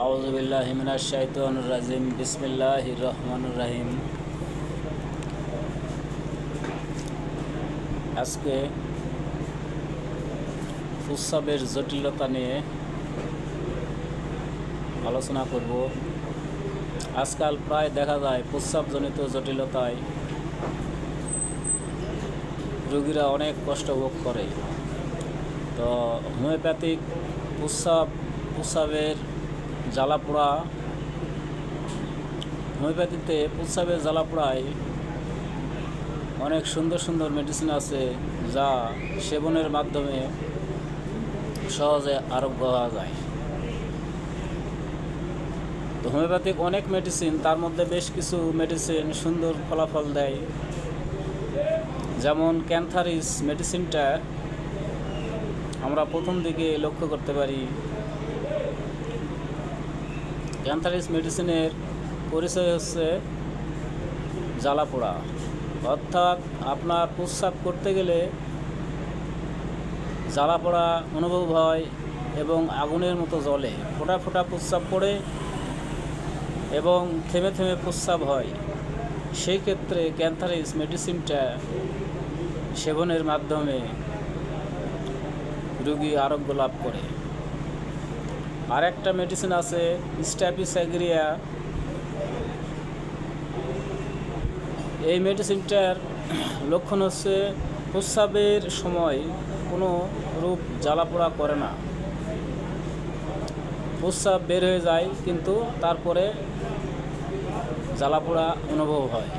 আউযু বিল্লাহি মিনাশ শাইতানির রাজিম। বিসমিল্লাহির রহমানির রহিম। আজকে প্রস্রাবের জটিলতা নিয়ে আলোচনা করব। আজকাল প্রায় দেখা যায় প্রস্রাবজনিত জটিলতায় রোগীরা অনেক কষ্ট ভোগ করে। তো হোমিওপ্যাথিক প্রস্রাবের জ্বালাপোড়া, হোমিওপ্যাথিতে প্রস্রাবের জ্বালাপোড়ায় অনেক সুন্দর সুন্দর মেডিসিন আছে, যা সেবনের মাধ্যমে সহজে আরোগ্য হওয়া যায়। তো হোমিওপ্যাথিক অনেক মেডিসিন, তার মধ্যে বেশ কিছু মেডিসিন সুন্দর ফলাফল দেয়। যেমন ক্যান্থারিস মেডিসিনটা আমরা প্রথম দিকে লক্ষ্য করতে পারি। ক্যান্থারিস মেডিসিনের পরিচয় হচ্ছে জ্বালাপোড়া, অর্থাৎ আপনার প্রস্রাব করতে গেলে জ্বালাপোড়া অনুভব হয় এবং আগুনের মতো জ্বলে, ফোঁটা ফোঁটা প্রস্রাব পড়ে এবং থেমে থেমে প্রস্রাব হয়। সেই ক্ষেত্রে ক্যান্থারিস মেডিসিনটা সেবনের মাধ্যমে রোগী আরোগ্য লাভ করে। আর একটা মেডিসিন আছে স্ট্যাপিস্যাগ্রিয়া। এই মেডিসিনটার লক্ষণ হচ্ছে প্রস্রাবের সময় কোনো রূপ জ্বালাপোড়া করে না, প্রস্রাব বের হয়ে যায় কিন্তু তারপরে জ্বালাপোড়া অনুভব হয়।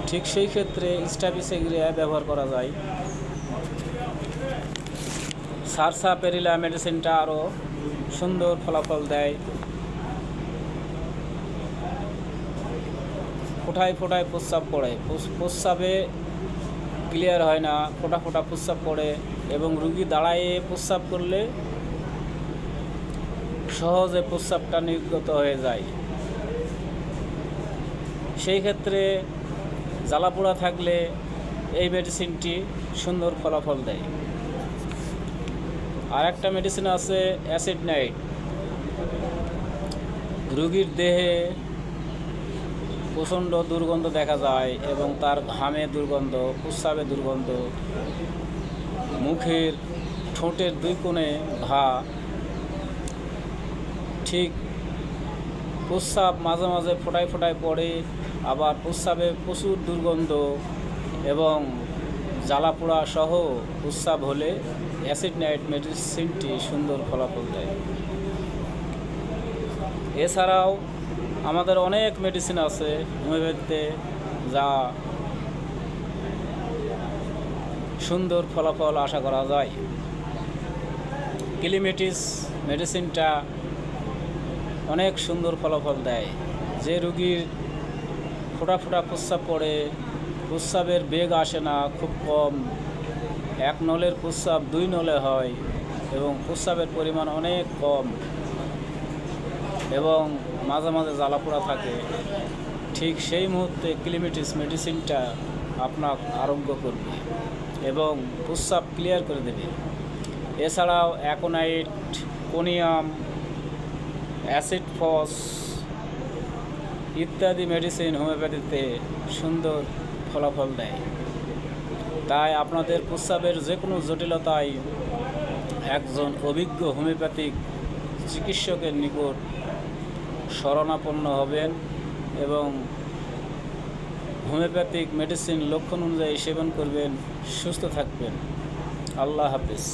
ঠিক সেই ক্ষেত্রে স্ট্যাপিস্যাগ্রিয়া ব্যবহার করা যায়। সারসাপেরিলা মেডিসিনটা আরও সুন্দর ফলাফল দেয়। ফোঁটায় ফোঁটায় প্রস্রাব পড়ে, প্রস্রাবে ক্লিয়ার হয় না, ফোঁটা ফোঁটা প্রস্রাব পড়ে এবং রুগী দাঁড়ায়ে প্রস্রাব করলে সহজে প্রস্রাবটা নির্গত হয়ে যায়। সেই ক্ষেত্রে জ্বালাপোড়া থাকলে এই মেডিসিনটি সুন্দর ফলাফল দেয়। আর একটা মেডিসিন আছে অ্যাসিড নাইট। রোগীর দেহে প্রচণ্ড দুর্গন্ধ দেখা যায় এবং তার ঘামে দুর্গন্ধ, প্রস্রাবে দুর্গন্ধ, মুখের ঠোঁটের দুই কোণে ঘা, ঠিক প্রস্রাব মাঝে মাঝে ফোঁটায় ফোঁটায় পড়ে, আবার প্রস্রাবে প্রচুর দুর্গন্ধ এবং জ্বালাপোড়া সহ প্রস্রাব হলে অ্যাসিড নাইট মেডিসিনটি সুন্দর ফলাফল দেয়। এছাড়াও আমাদের অনেক মেডিসিন আছে হোমিওপ্যাথিতে, যা সুন্দর ফলাফল আশা করা যায়। ক্লিমেটিস মেডিসিনটা অনেক সুন্দর ফলাফল দেয়। যে রুগীর ফোঁটা ফোঁটা প্রস্রাব পড়ে, প্রস্রাবের বেগ আসে না, খুব কম, 1 নলের প্রস্রাব 2 নলে হয় এবং প্রস্রাবের পরিমাণ অনেক কম এবং মাঝে মাঝে জ্বালাপোড়া থাকে, ঠিক সেই মুহূর্তে ক্লিমেটিস মেডিসিনটা আপনার আরোগ্য করবে এবং প্রস্রাব ক্লিয়ার করে দেবে। এছাড়াও অ্যাকোনাইট, কোনিয়াম, অ্যাসিড ফস ইত্যাদি মেডিসিন হোমিওপ্যাথিতে সুন্দর ফলাফল দেয়। তাই আপনাদের প্রস্রাবের যে কোনো জটিলতায় একজন অভিজ্ঞ হোমিওপ্যাথিক চিকিৎসকের নিকট শরণাপন্ন হবেন এবং হোমিওপ্যাথিক মেডিসিন লক্ষণ অনুযায়ী সেবন করবেন, সুস্থ থাকবেন। আল্লাহ হাফেজ।